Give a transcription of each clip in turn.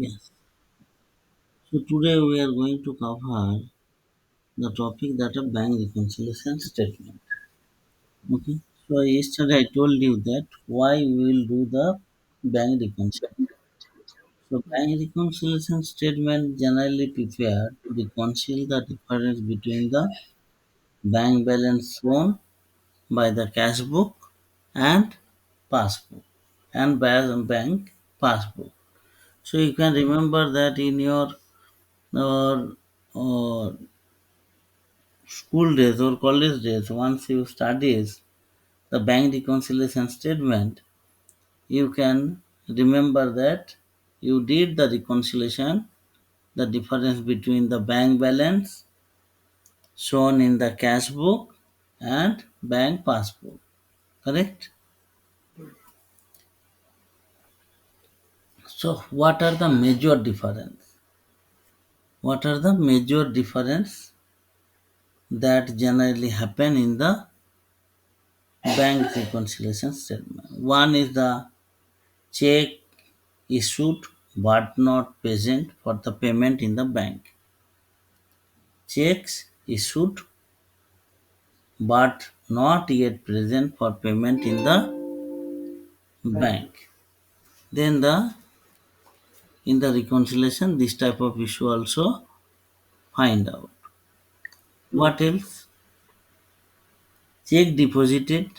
Yes. So today we are going to cover the topic that of bank reconciliation statement. Okay. So yesterday I told you that why we will do the bank reconciliation. So bank reconciliation statement generally prepared to reconcile the difference between the bank balance shown by the cash book and passbook and bank passbook. So you can remember that in your uh, school days or college days, once you studies the bank reconciliation statement, you can remember that you did the reconciliation, the difference between the bank balance shown in the cash book and bank passbook. Correct? So what are the major difference? What are the major difference that generally happen in the bank reconciliation statement? One is the check issued but not present for the payment in the bank. Checks issued but not yet present for payment in the bank. Then the in the reconciliation this type of issue also find out. What else? Check deposited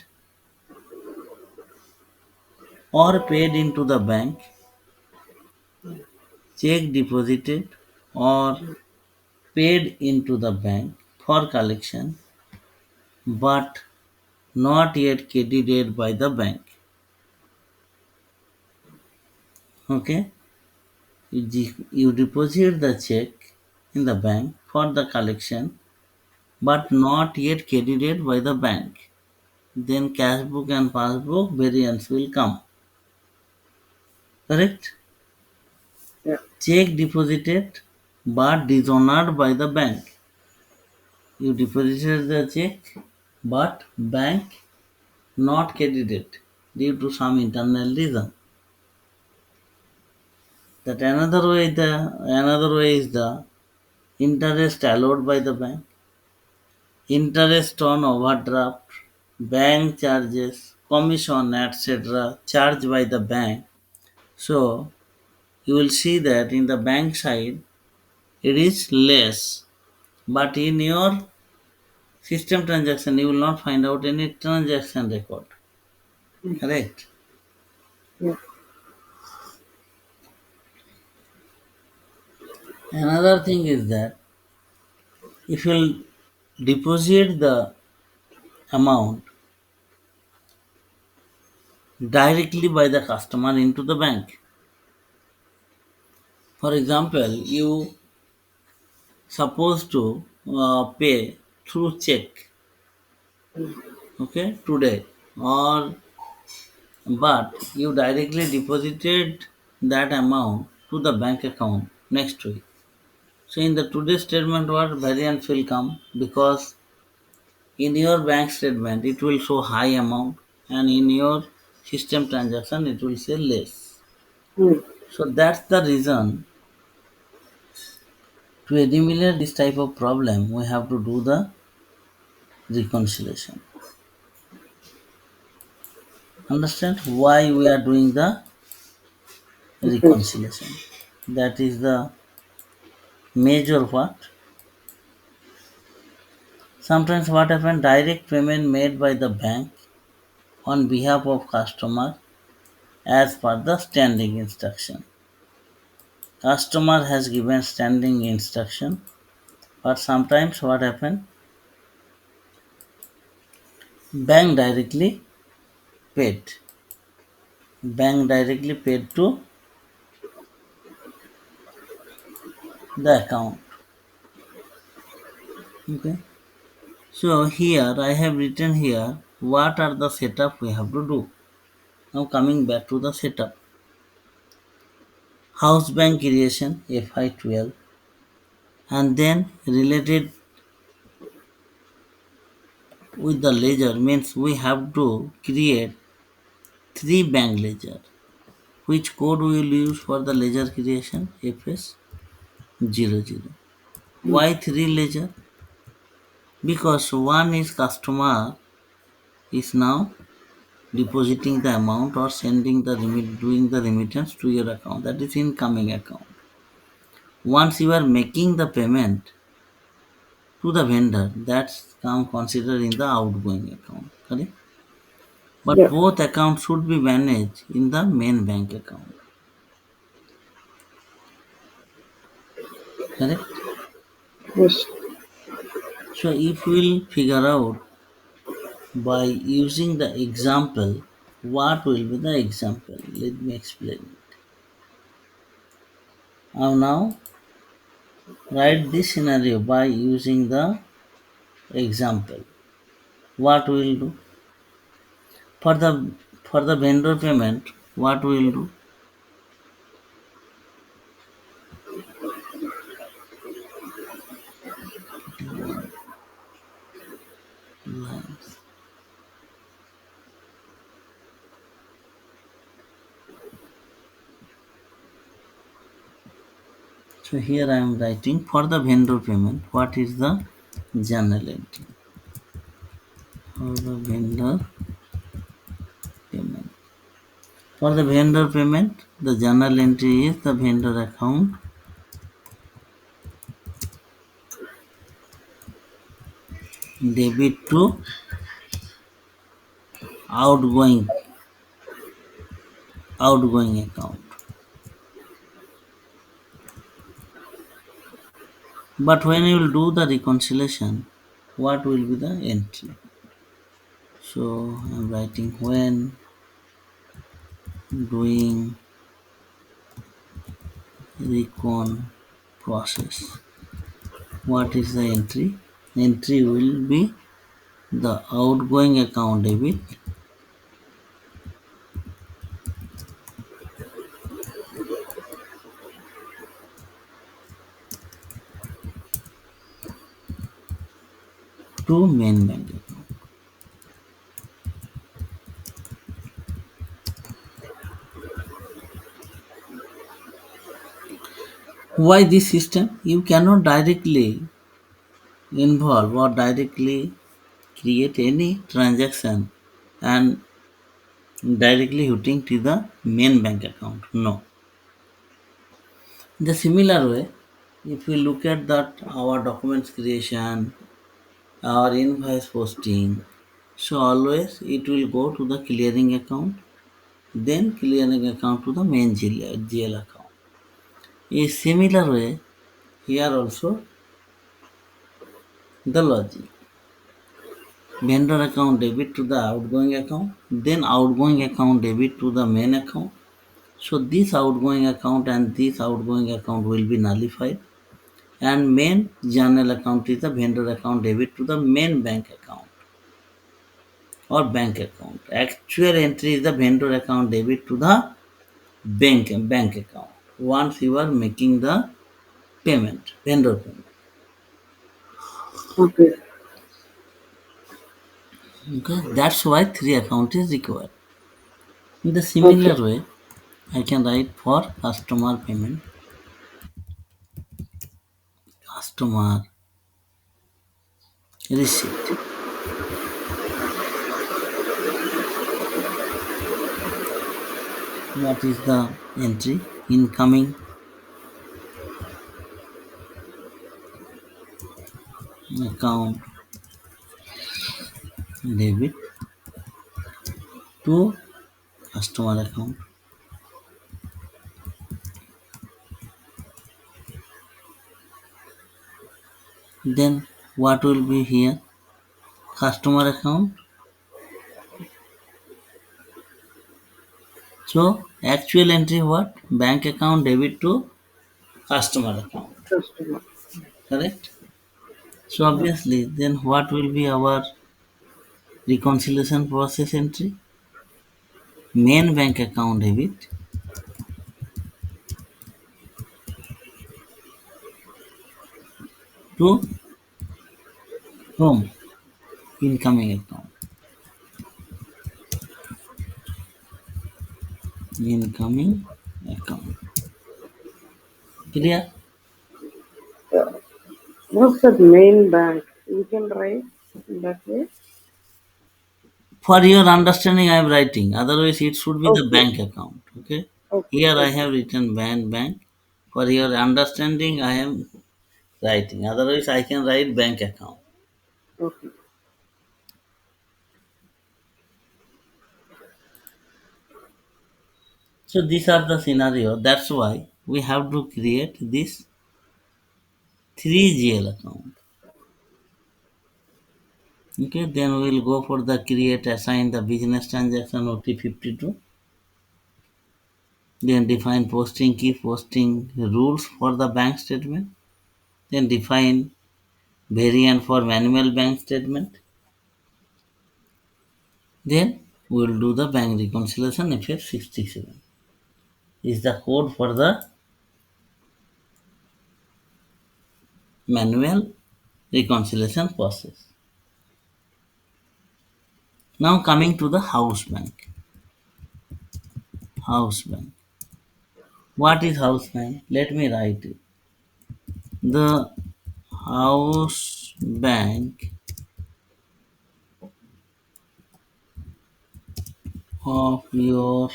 or paid into the bank. Check deposited or paid into the bank for collection but not yet credited by the bank. Okay, you deposit the check in the bank for the collection but not yet credited by the bank. Then cash book and passbook variance will come. Correct? Yeah. Check deposited but dishonored by the bank. You deposited the check but bank not credited due to some internal reason. That another way is the interest allowed by the bank, interest on overdraft, bank charges, commission, etc. charged by the bank. So you will see that in the bank side it is less, but in your system transaction you will not find out any transaction record. Correct? Yeah. Another thing is that if you deposit the amount directly by the customer into the bank, for example, you supposed to pay through check, okay, today, or but you directly deposited that amount to the bank account next week. So in the today's statement, what variance will come because in your bank statement it will show high amount and in your system transaction it will say less. Mm. So that's the reason to eliminate this type of problem we have to do the reconciliation. Understand why we are doing the Yes. reconciliation? That is the major what? Sometimes what happen direct payment made by the bank on behalf of customer as per the standing instruction. Customer has given standing instruction, but sometimes what happen? Bank directly paid. Bank directly paid to the account. Okay. So here I have written here what are the setup we have to do. Now coming back to the setup. House bank creation FI12 and then related with the ledger means we have to create three bank ledger. Which code we will use for the ledger creation? FS00. Hmm. Why 3 ledger? Because one is customer is now depositing the amount or sending the doing the remittance to your account, that is incoming account. Once you are making the payment to the vendor, that's come considered in the outgoing account, correct? But Yeah. both accounts should be managed in the main bank account, correct? Yes. So if we'll figure out by using the example, what will be the example? Let me explain it. Now write this scenario by using the example. What we will do? For the vendor payment, what we will do? 41 lines. So here I am writing for the vendor payment. What is the journal entry? For the vendor payment. For the vendor payment, the journal entry is the vendor account debit to outgoing outgoing account. But when you will do the reconciliation, what will be the entry? So I am writing when doing recon process. What is the entry? Entry will be the outgoing account debit to main bank account. Why this system? You cannot directly involve or directly create any transaction and directly hitting to the main bank account. No. The similar way, if we look at that our documents creation, our invoice posting, so always it will go to the clearing account, then clearing account to the main GL account. In similar way, here also the logic. Vendor account debit to the outgoing account, then outgoing account debit to the main account. So this outgoing account and this outgoing account will be nullified, and main journal account is the vendor account debit to the main bank account or bank account. Actual entry is the vendor account debit to the bank account. Once you are making the payment, vendor payment. Okay. Okay, that's why three account is required. In the Okay. similar way, I can write for customer payment, customer receipt. What is the entry? Incoming account debit to customer account. Then what will be here? Customer account. So actual entry what? Bank account debit to customer account. Customer. Correct? So Yeah. obviously then what will be our reconciliation process entry? Main bank account debit to whom? Incoming account. incoming account. Clear? Yeah. What's that main bank? You can write in that way. For your understanding, I am writing. Otherwise, it should be the Okay. bank account. Okay. Okay. Here I Okay. have written bank. For your understanding, I am writing. Otherwise, I can write bank account. Okay. So these are the scenario. That's why we have to create this 3GL account. Okay. Then we will go for the create assign the business transaction OT52. Then define posting key posting rules for the bank statement. Then define variant for manual bank statement. Then we will do the bank reconciliation FF67 is the code for the manual reconciliation process. Now coming to the house bank. House bank. What is house bank? Let me write it. The house bank of your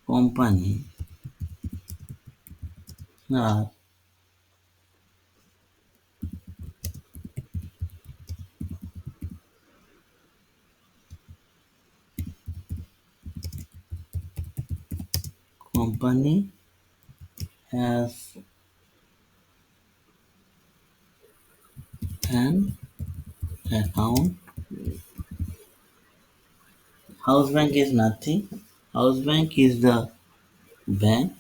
company are company has an account. House bank is nothing. House bank is the bank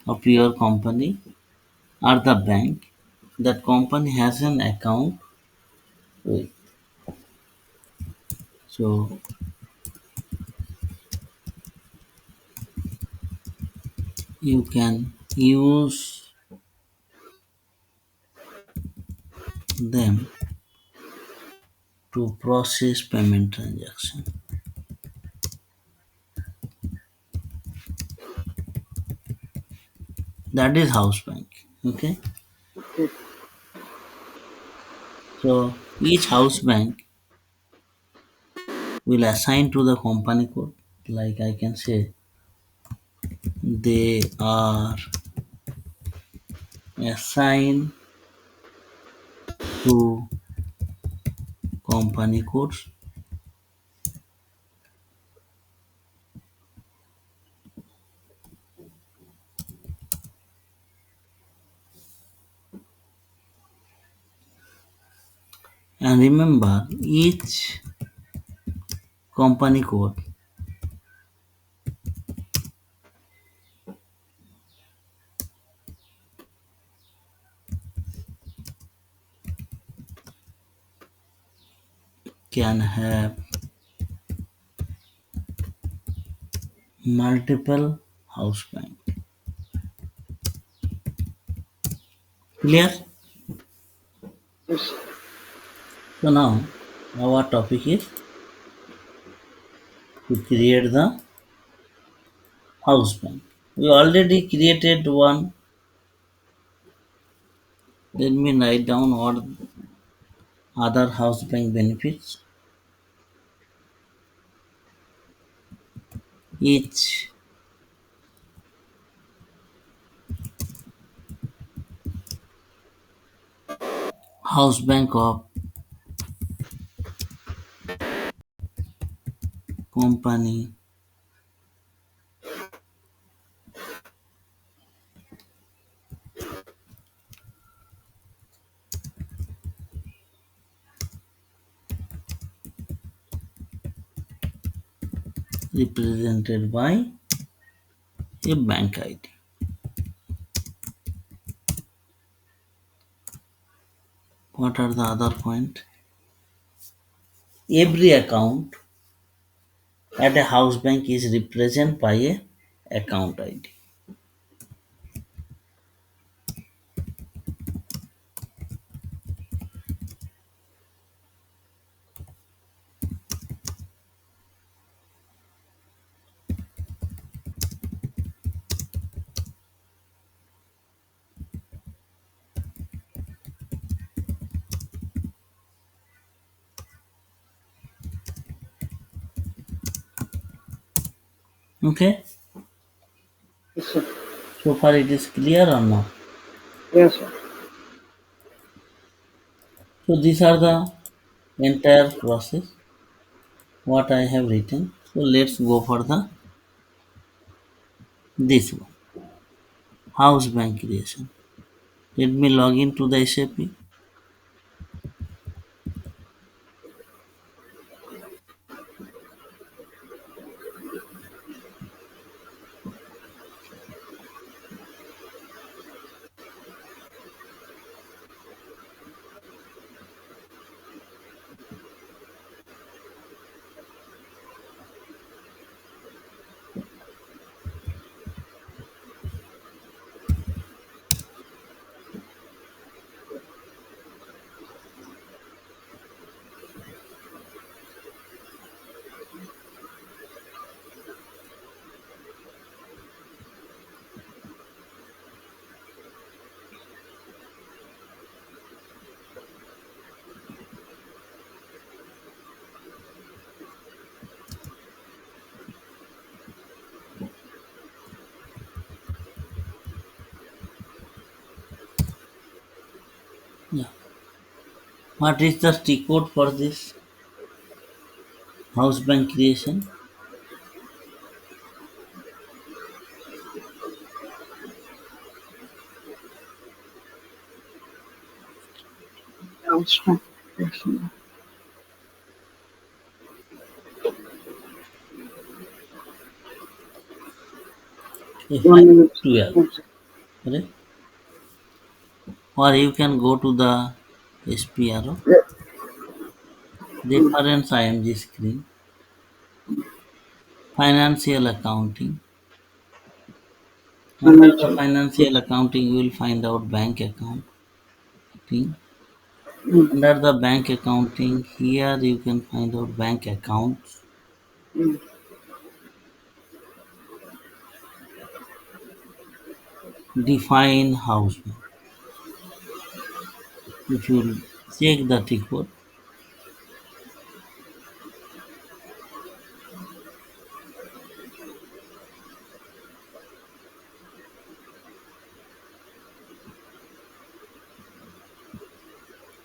of your company or the bank that company has an account with. So you can use them to process payment transaction. That is house bank. Okay. Okay. So each house bank will assign to the company code. Like I can say they are assigned to company codes. And remember each company code can have multiple house bank. Clear? Yes. So now our topic is to create the house bank. We already created one. Let me write down all other house bank benefits. Each house bank of company represented by a bank ID. What are the other point? Every account at a house bank is represented by a account ID. Okay, Yes, sir. so far it is clear or not? Yes, sir. So these are the entire process what I have written. So let's go for the this one, house bank creation. Let me log into the SAP. Yeah. What is the T code for this house bank creation? Outstanding. Yes, sir. One minute. 512. Yes, sir. Correct? Or you can go to the SPRO, Yeah. reference IMG screen, financial accounting. Under the Financial. financial accounting, you will find out bank accounting. Mm, Under the bank accounting, here you can find out bank accounts, mm, define house bank. If you check the tick code,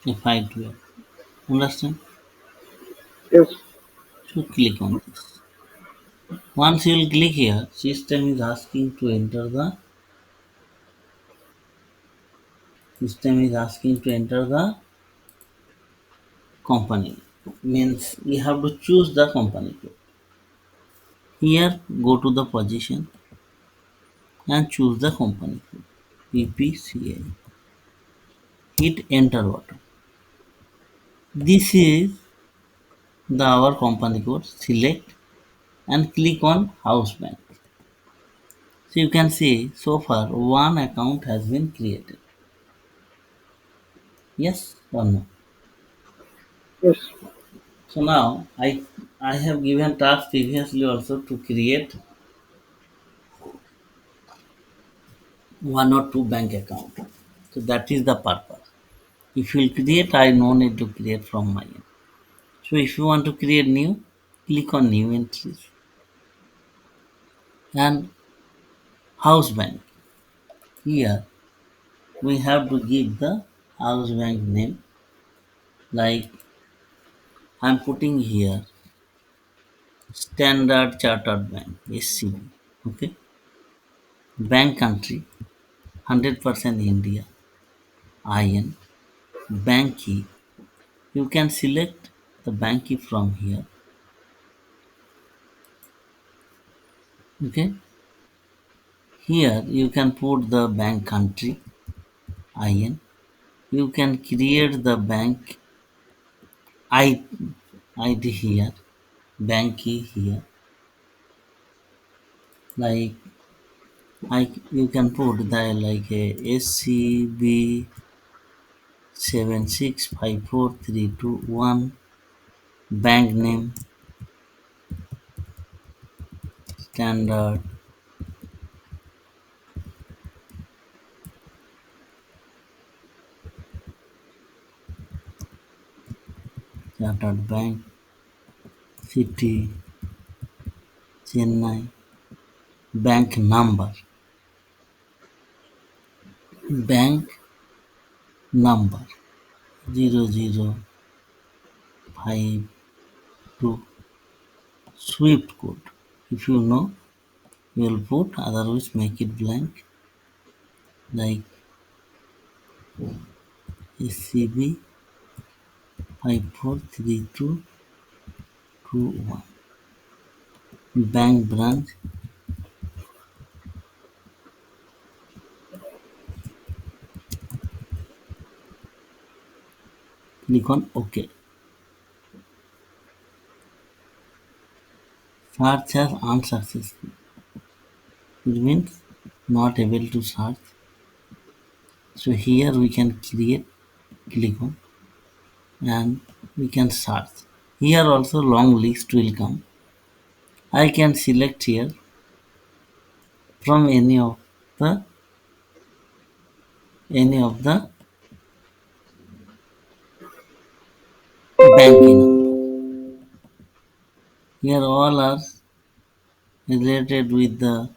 F512. Understand? yes. So click on this. Once you will click here, system is asking to enter the company. Means you have to choose the company code. Here go to the position and choose the company code. PPCA. Hit enter button. This is the our company code. Select and click on house bank. So you can see so far one account has been created. Yes or no? Yes. So now I have given task previously also to create one or two bank account. So that is the purpose. If you will create, I no need to create from my end. So if you want to create new, click on new entries and house bank. Here we have to give the house bank name like I'm putting here Standard Chartered Bank SCB. Okay, bank country 100% India. IN bank key. You can select the bank key from here. Okay, here you can put the bank country IN. You can create the bank I ID here, bank key here. Like you can put the like a SCB 7654321 bank name Standard Chartered Bank City Chennai. bank number, bank number 0052 Swift code. If you know, you will put, otherwise make it blank like SCB 543221. Bank branch, click on OK. Search as unsuccessful. It means not able to search. So here we can create, click on, and we can search. Here also long list will come. I can select here from the any of the banking number. Here all are related with the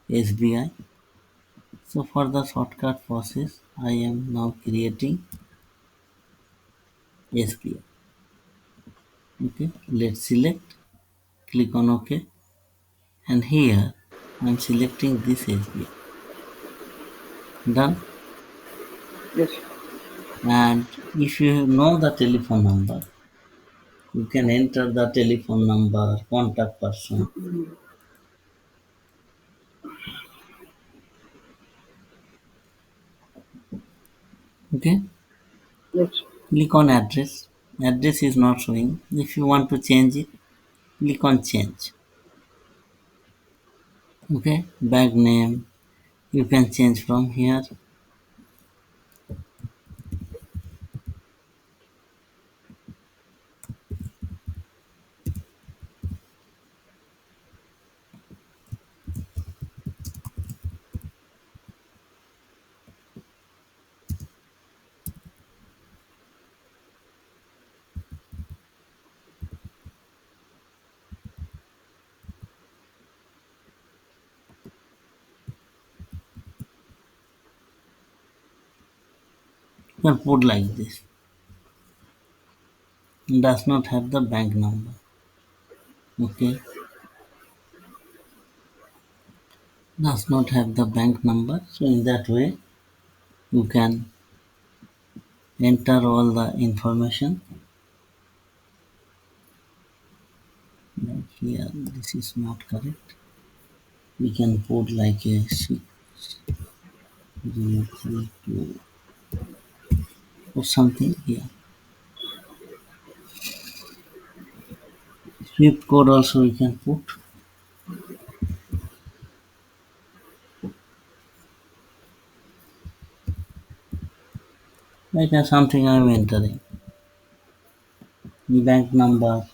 SBI. So for the shortcut process, I am now creating SBI. Okay, let's select, click on OK, and here I am selecting this SBI. Done. Yes. And if you know the telephone number, you can enter the telephone number, contact person. Okay, Yes. click on address. Address is not showing. If you want to change it, click on change. Okay, bank name you can change from here. You can put like this. Does not have the bank number. Okay, does not have the bank number. So in that way, you can enter all the information. Like here, this is not correct. We can put like a 6032 or something here. Swift code also we can put like something I'm entering. The bank number,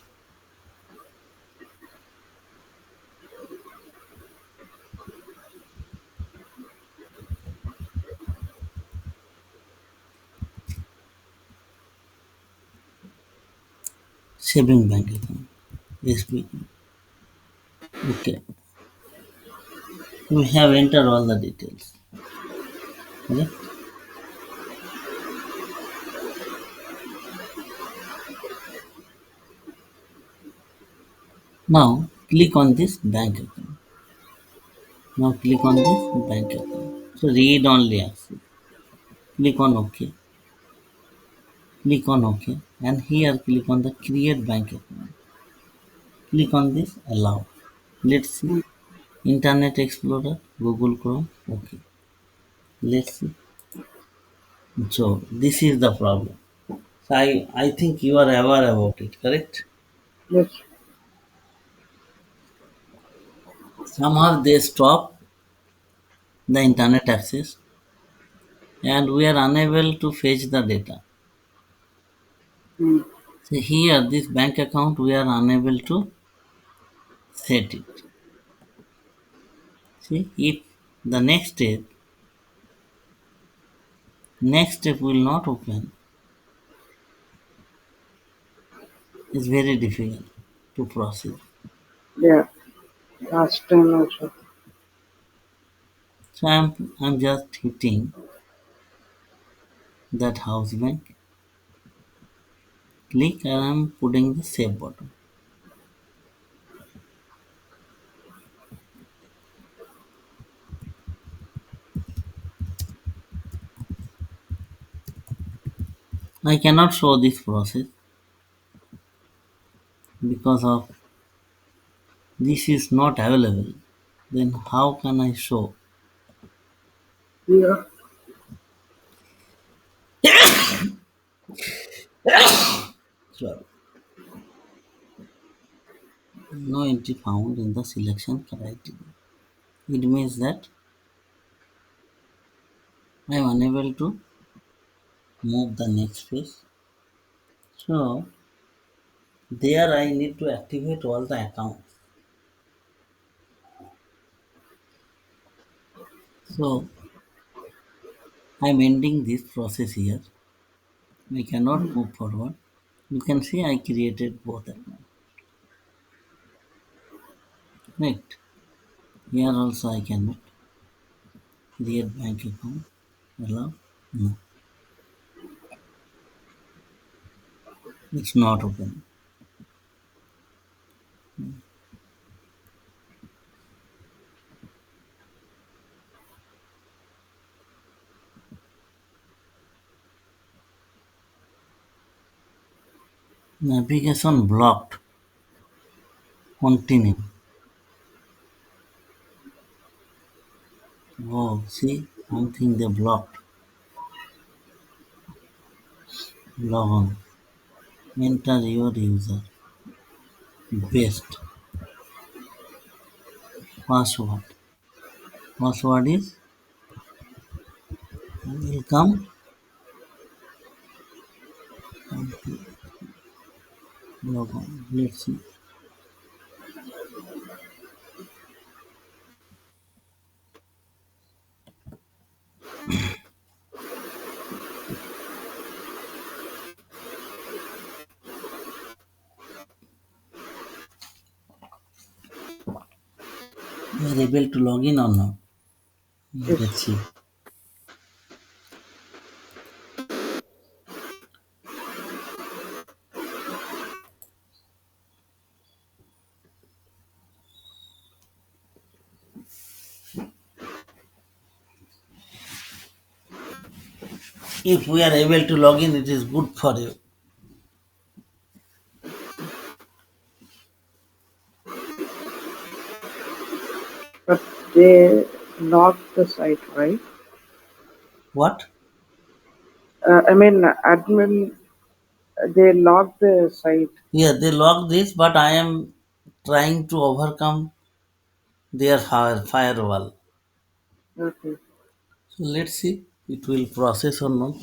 saving bank account, SB. Okay, we have entered all the details. Correct. Now click on this bank account. Now click on this bank account. So read only access. Click on OK. Click on OK. And here click on the create bank account. Click on this allow. Let's see. Internet Explorer, Google Chrome. Okay. Let's see. So this is the problem. So I think you are aware about it, correct? Yes. Somehow they stop the internet access and we are unable to fetch the data. Mm. So here this bank account we are unable to set it. See if the next step will not open, it's very difficult to process. Yeah. Last time also. So I'm just hitting that house bank, click and I'm putting the save button. I cannot show this process because of this is not available. Then how can I show? Yeah. Sorry. No entry found in the selection criteria. It means that I am unable to move the next page. So there I need to activate all the accounts. So I'm ending this process here. I cannot move forward. You can see I created both accounts. Right. Here also I cannot create bank account. Allow? No. It's not open. Navigation blocked. Continue. Oh, see something they blocked. Log on. Enter your user. Best. Password. Password is welcome. Log on. Let's see. You are able to log in or not? Yes. Let's see. If we are able to log in, it is good for you. But they locked the site, right? What? I mean, admin, they locked the site. Yeah, they lock this, but I am trying to overcome their firewall. Okay. So let's see it will process or not.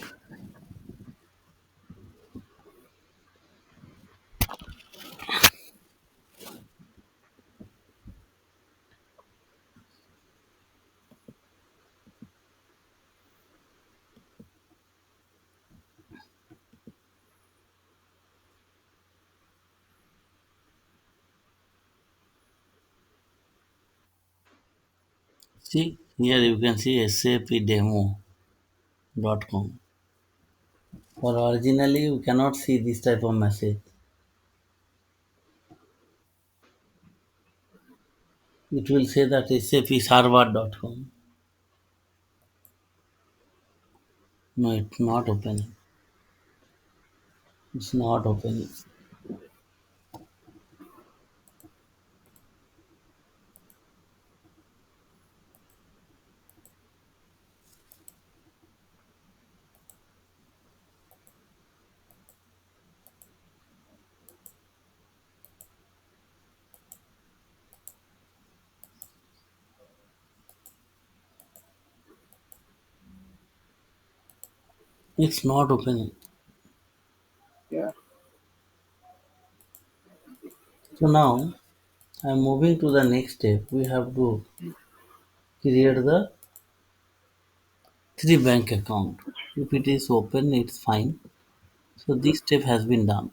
See here you can see sapdemo.com. For originally you cannot see this type of message. It will say that sapserver.com. No, it's not opening. It's not opening. It's not opening. Yeah. So now I'm moving to the next step. We have to create the three bank account. If it is open, it's fine. So this step has been done.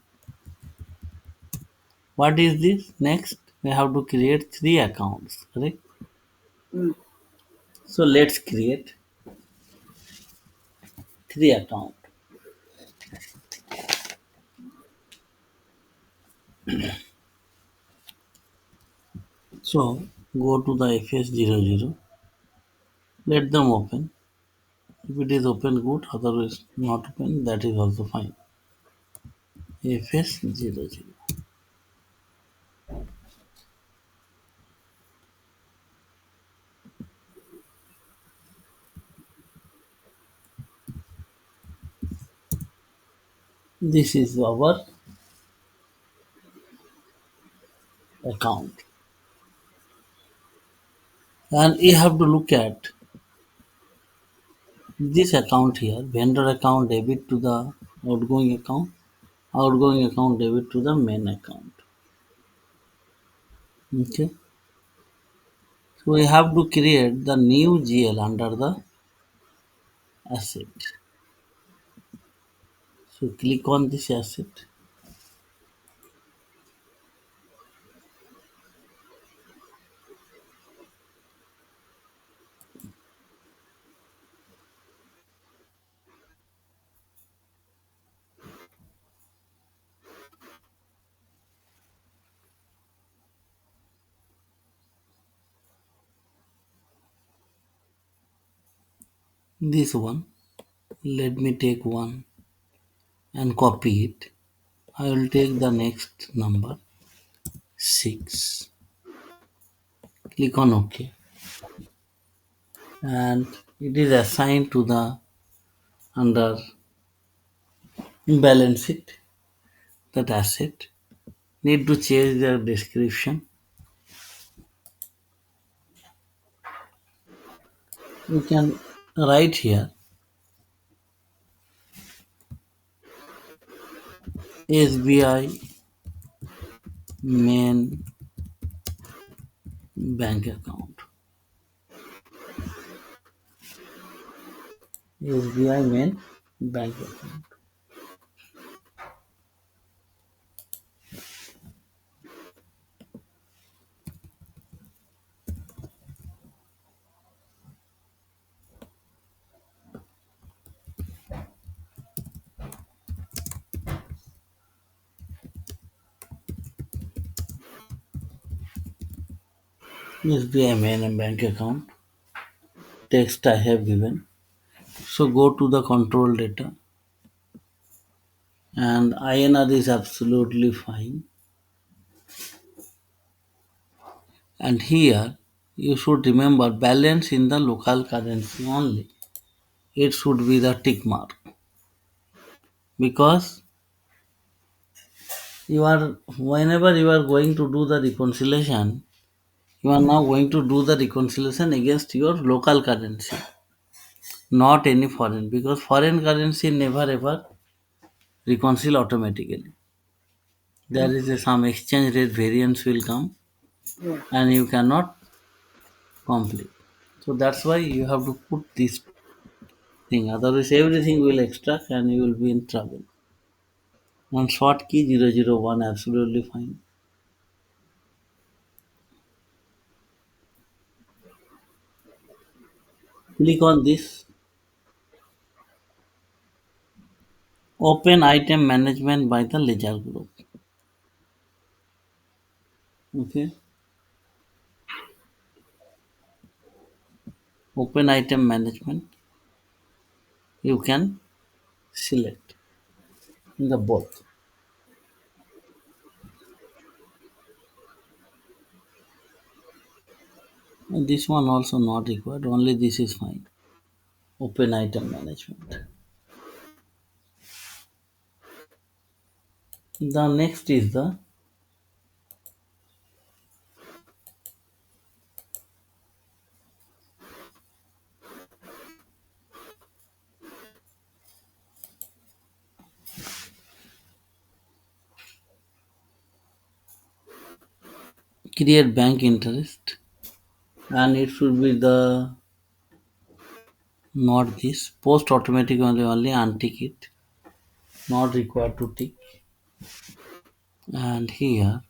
What is this? Next, we have to create three accounts. Correct? Mm. So let's create three account. So go to the FS00. Let them open. If it is open, good. Otherwise, not open. That is also fine. FS00. This is our account, and you have to look at this account here. Vendor account debit to the outgoing account. Outgoing account debit to the main account. Okay. So we have to create the new GL under the asset. So click on this asset. This one. Let me take one and copy it. I will take the next number 6. Click on OK. And it is assigned to the under balance sheet that asset. Need to change the description. You can write here SBI main bank account. SBI main bank account. SBI main bank account. Text I have given. So go to the control data, and INR is absolutely fine. And here you should remember balance in the local currency only. It should be the tick mark, because you are whenever you are going to do the reconciliation, you are now going to do the reconciliation against your local currency, not any foreign, because foreign currency never ever reconcile automatically. There is some exchange rate variance will come, Yeah. and you cannot complete. So that's why you have to put this thing. Otherwise, everything will extract and you will be in trouble. And short key 001 absolutely fine. Click on this. Open item management by the ledger group. Okay. Open item management. You can select in the both. And this one also not required. Only this is fine. Open item management. The next is the create bank interest, and it should be the not this post automatic only untick it, not required to tick. And here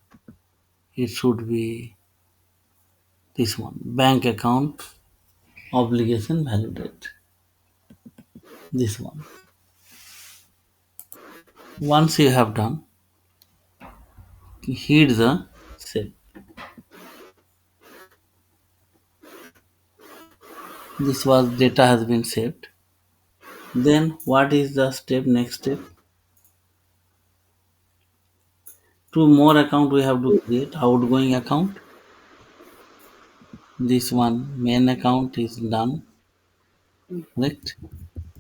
it should be this one bank account obligation value date. This one. Once you have done, hit the save. This was data has been saved. Then what is the step next step? Two more account we have to create outgoing account. This one main account is done, correct?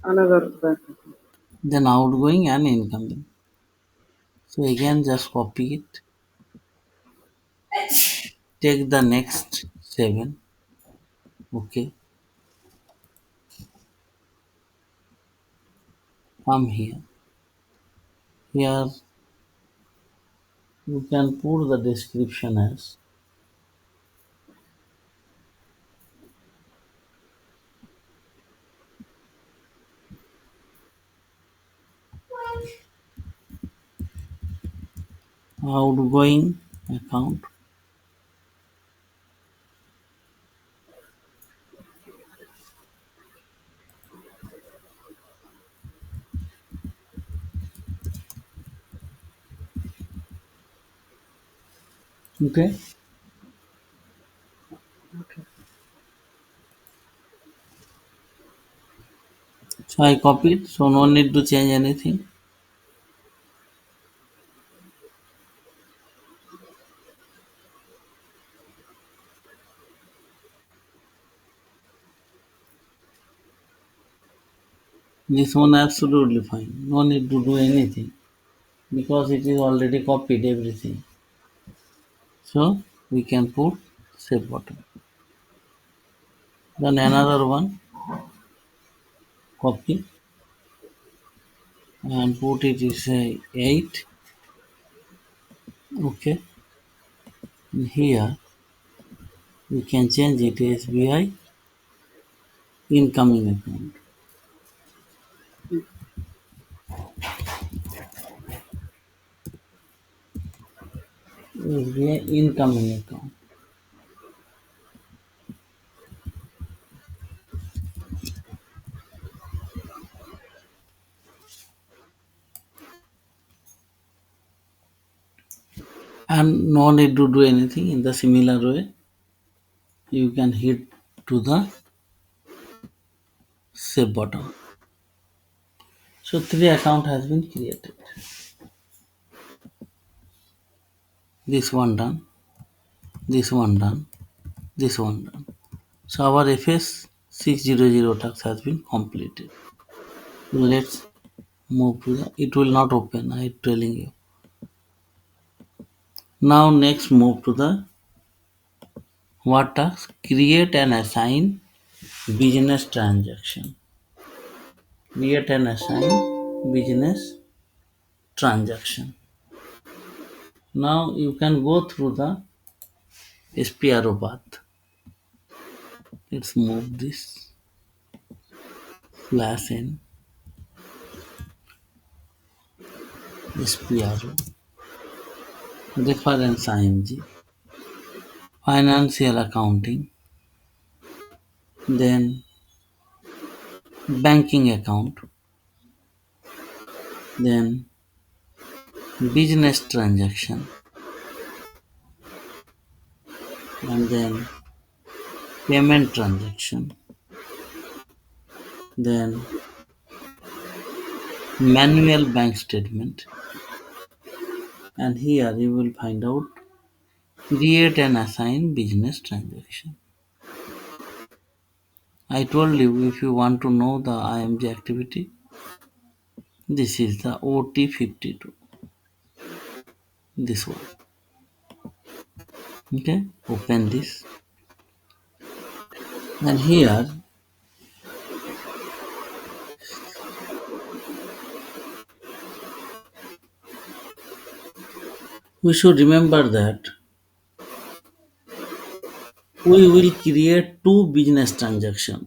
Another bank account. Then outgoing and incoming. So again just copy it. Take the next 7. Okay. Come here. Here you can put the description as outgoing account. Okay. Okay. So I copied. So no need to change anything. This one absolutely fine. No need to do anything because it is already copied everything. So we can put save button. Then another one copy and put it is 8. Okay. And here we can change it as SBI incoming account. SBI incoming account. And no need to do anything in the similar way. You can hit to the save button. So 3 account has been created. This one done, this one done, this one done. So our FS 600 task has been completed. So let's move to the, it will not open, I am telling you. Now next move to the what task? Create and assign business transaction. Create and assign business transaction. Now you can go through the SPRO path. Let's move this slash n SPRO reference IMG financial accounting, then banking account, then business transaction, and then payment transaction, then manual bank statement, and here you will find out create and assign business transaction. I told you if you want to know the IMG activity, this is the OT52, this one. Okay, open this, and here we should remember that we will create two business transactions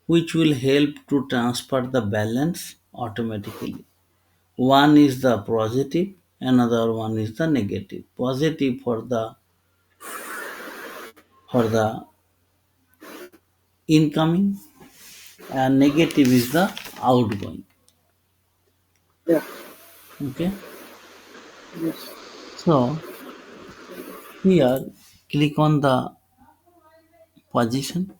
which will help to transfer the balance automatically. One is the positive, another one is the negative. Positive for the incoming, and negative is the outgoing. Yeah. Okay, Yes. so here click on the position,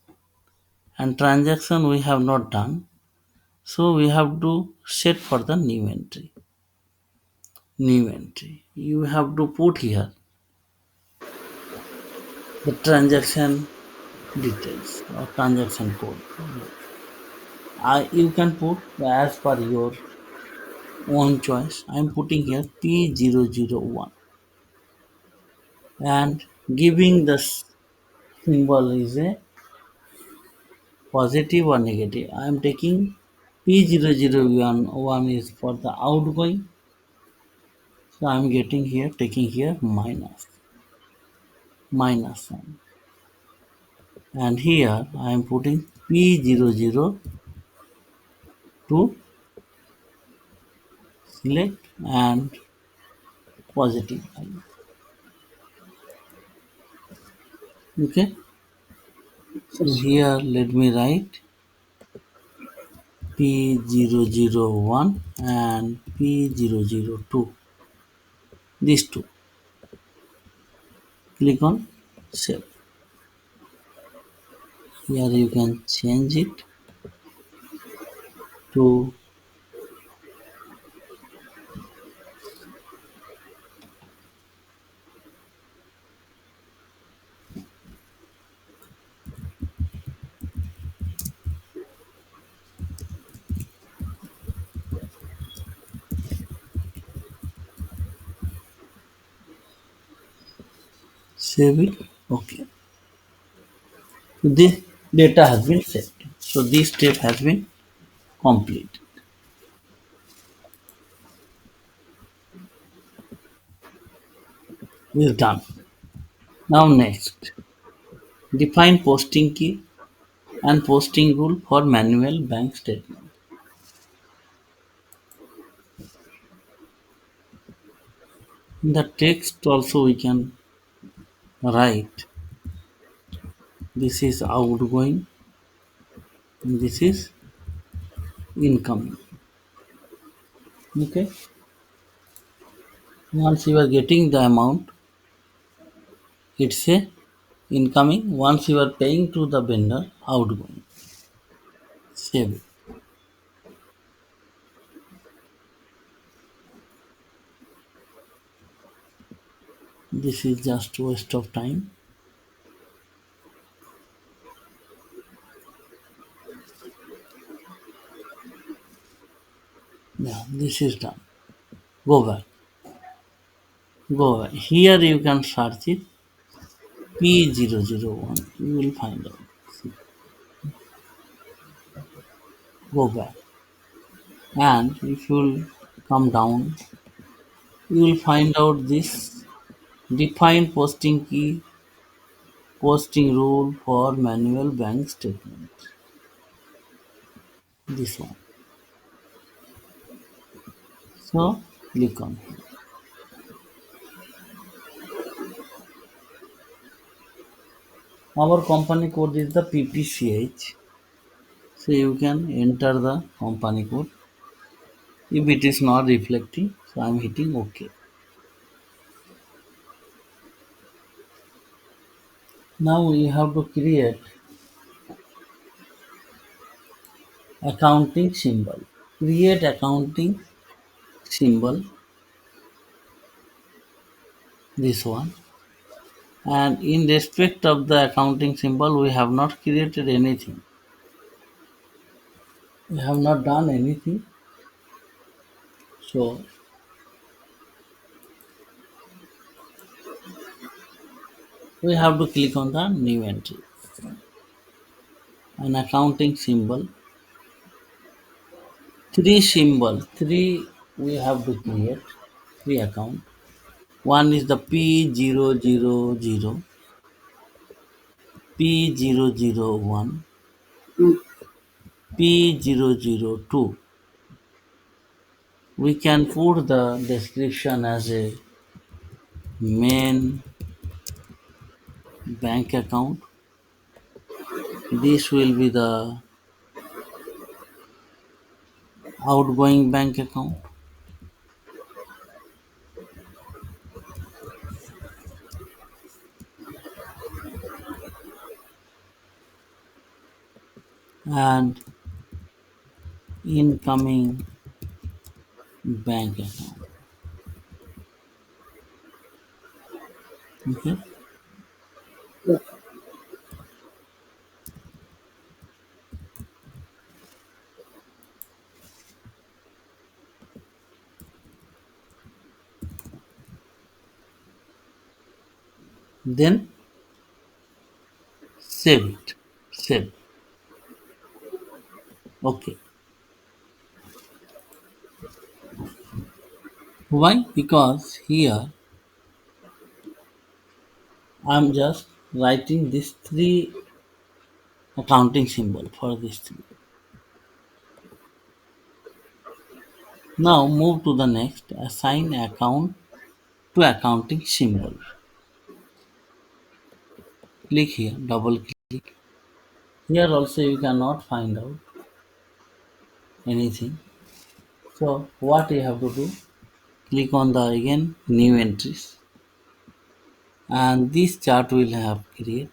and transaction we have not done, so we have to set for the new entry. New entry. You have to put here the transaction details or transaction code. You can put as per your own choice. I am putting here P001 and giving the symbol is a positive or negative. I am taking P001 is for the outgoing, so I am getting here taking here minus sign, and here I am putting P002 select and positive value. Okay, so Yes. here let me write P001 and P002. These two. Click on save. Here you can change it to save it. Okay. So this data has been saved. So this step has been complete. Is done. Now next, define posting key and posting rule for manual bank statement. In the text also we can write this is outgoing, this is incoming. Okay. Once you are getting the amount, it's a incoming. Once you are paying to the vendor, outgoing. Save it. This is just waste of time. Yeah, this is done. Go back. Go back. Here you can search it. P001. You will find out. Go back. And if you will come down, you will find out this define posting key, posting rule for manual bank statement. This one. So click on here. Our company code is the PPCH. So you can enter the company code. If it is not reflecting, so I am hitting OK. Now we have to create accounting symbol. Create accounting symbol, this one. And in respect of the accounting symbol, we have not created anything. We have not done anything. So we have to click on the new entry. An accounting symbol. Three we have to create. Three account. One is the P000, P001, Mm. P002. We can put the description as a main bank account. This will be the outgoing bank account, and incoming bank account. Okay. Yes. Then save it. Save. Okay. Why? Because here I'm just writing these three accounting symbol for this three. Now move to the next. Assign account to accounting symbol. Click here. Double click. Here also you cannot find out anything. So what you have to do? Click on the again new entries, and this chart will have create.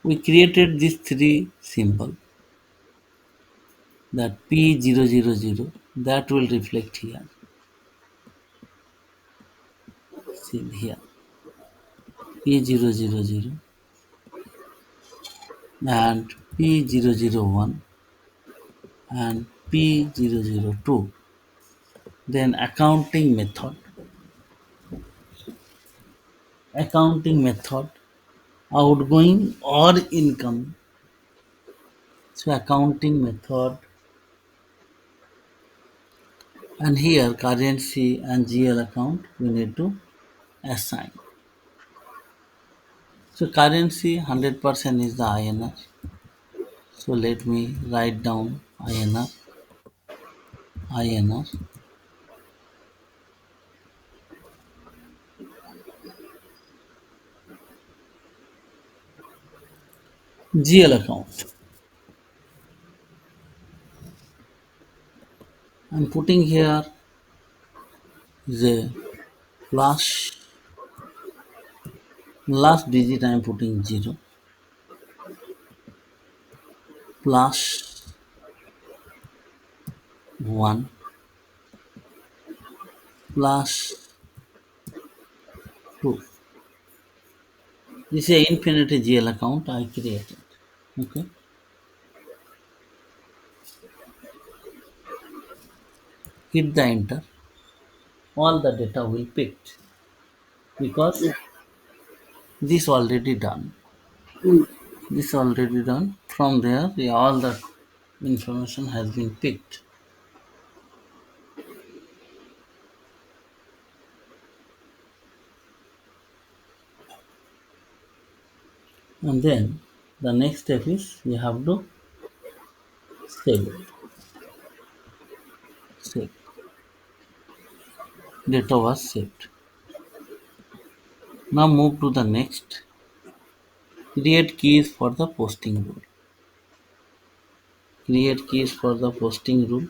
We created these three symbol, that P000, that will reflect here. See here, P000 and P001 and P002. Then accounting method, outgoing or income. So accounting method, and here currency and GL account we need to assign. So currency 100% is the INR. So let me write down INR, GL account. I'm putting here is a plus, last digit I'm putting 0, plus 1, plus 2. This is a infinity GL account I created. Okay. Hit the enter. All the data will picked because Yeah. this already done. Mm. This already done. From there, all the information has been picked. And then the next step is you have to save it. Save. Data was saved. Now move to the next. Create keys for the posting rule. Create keys for the posting rule.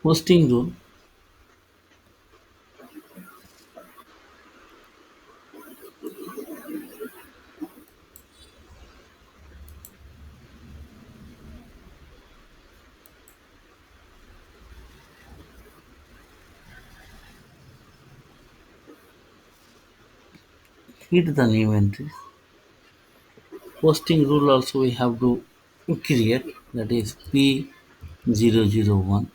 Posting rule. Hit the new entry. Posting rule also we have to create, that is P001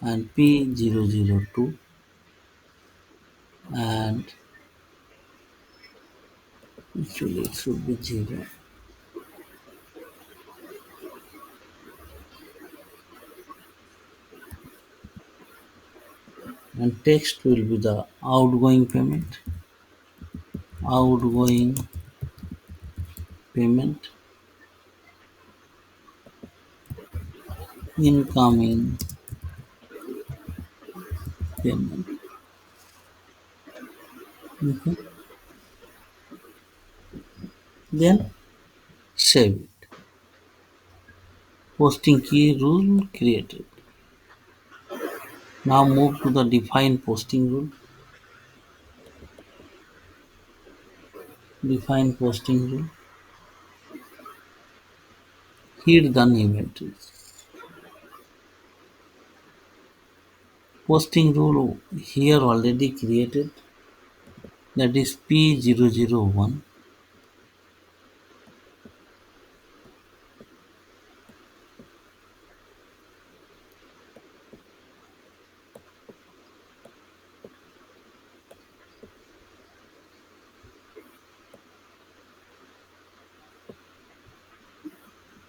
and P002, and actually it should be 0, and text will be the outgoing payment, outgoing payment, incoming payment. Okay. Then save it. Posting key rule created. Now move to the define posting rule. Define posting rule. Hit the new matrix. Posting rule here already created, that is P001.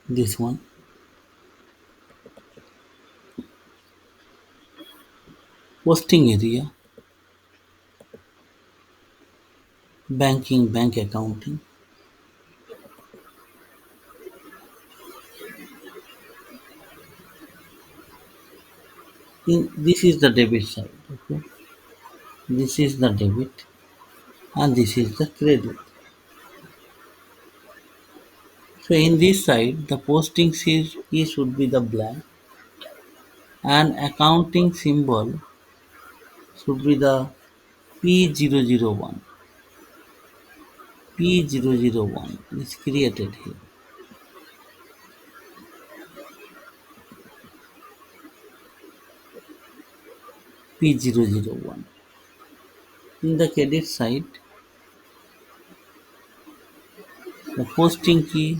This one. Posting area. Banking, bank accounting. This is the debit side. Okay. This is the debit and this is the credit. So in this side, the posting key should be the blank and accounting symbol should be the P001. P001 is created here. P001. In the credit side, the posting key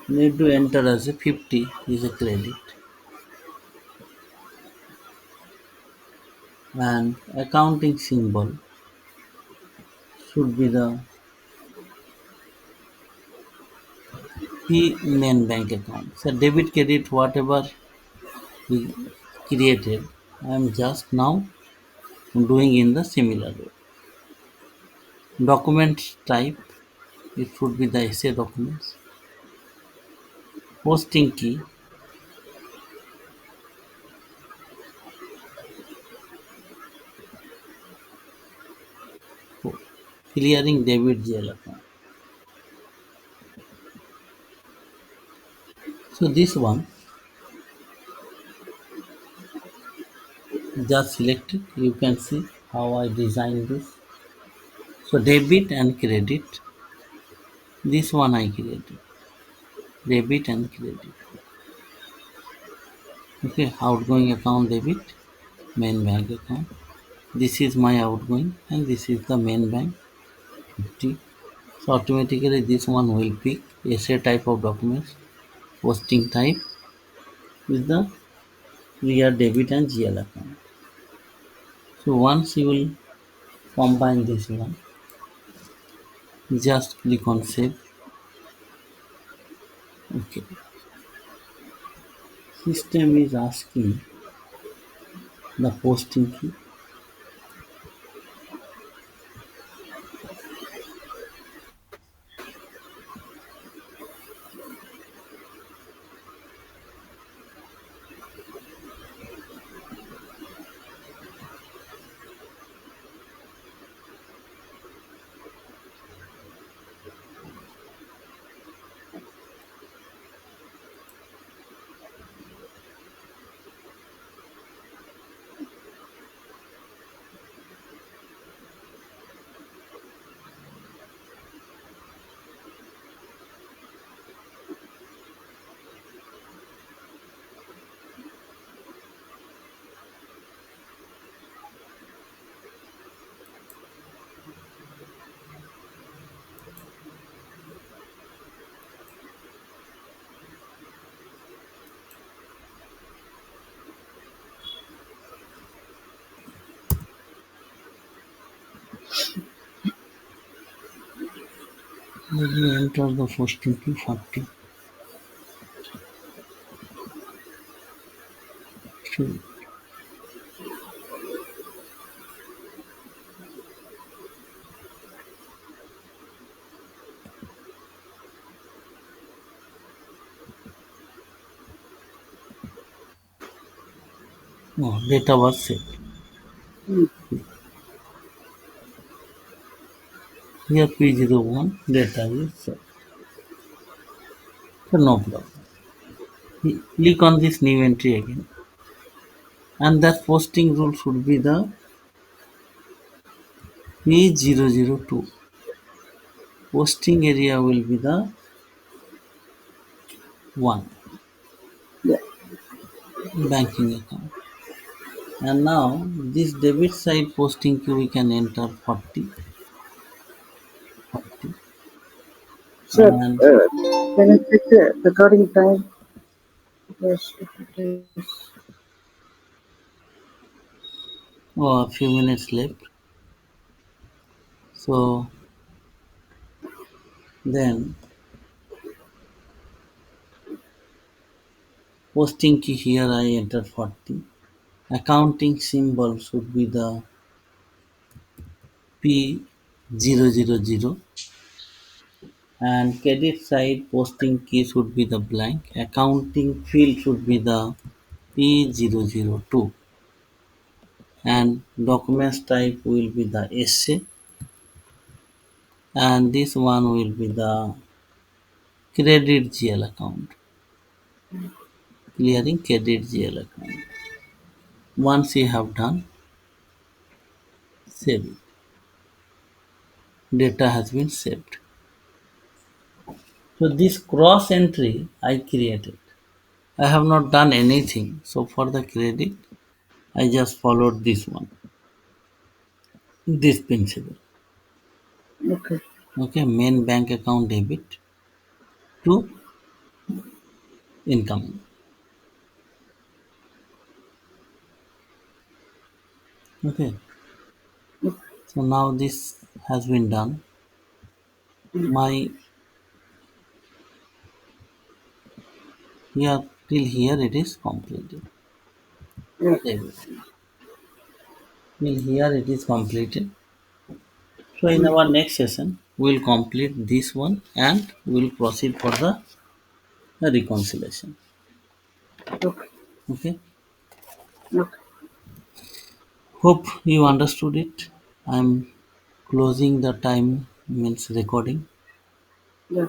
need to enter as a 50 is a credit and accounting symbol should be the P main bank account. So debit credit whatever we created, I am just now doing in the similar way. Document type, it should be the essay documents. Posting key, clearing debit GL account. So this one just selected. You can see how I designed this. So debit and credit. This one I created. Debit and credit. Okay, outgoing account debit, main bank account. This is my outgoing and this is the main bank 50. So automatically this one will pick essay type of documents. Posting type is the clear debit and GL account. So once you will combine this one, just click on save. Okay. System is asking the posting key. Let me enter the posting key 40. So, data was set. Hmm. Here P01 data is set. So no problem. Click on this new entry again. And that posting rule should be the P002. Posting area will be the 1 Yeah. banking account. And now this debit side posting key we can enter 40, 40 Sir, and can I check the recording time? Yes, if it is. a few minutes left. So then posting key here I enter 40. Accounting symbol should be the P000 and credit side posting key should be the blank. Accounting field should be the P002 and documents type will be the essay and this one will be the credit GL account. Clearing credit GL account. Once you have done, save it. Data has been saved. So this cross entry I created. I have not done anything. So for the credit, I just followed this one, this principle. Okay. Okay, main bank account debit to incoming. Okay, so now this has been done. My here till here it is completed. Yeah. Save it. Till here it is completed. So in Mm. our next session, we'll complete this one and we'll proceed for the reconciliation. Okay. Okay. Okay. Hope you understood it. I'm closing the time means recording. Yeah.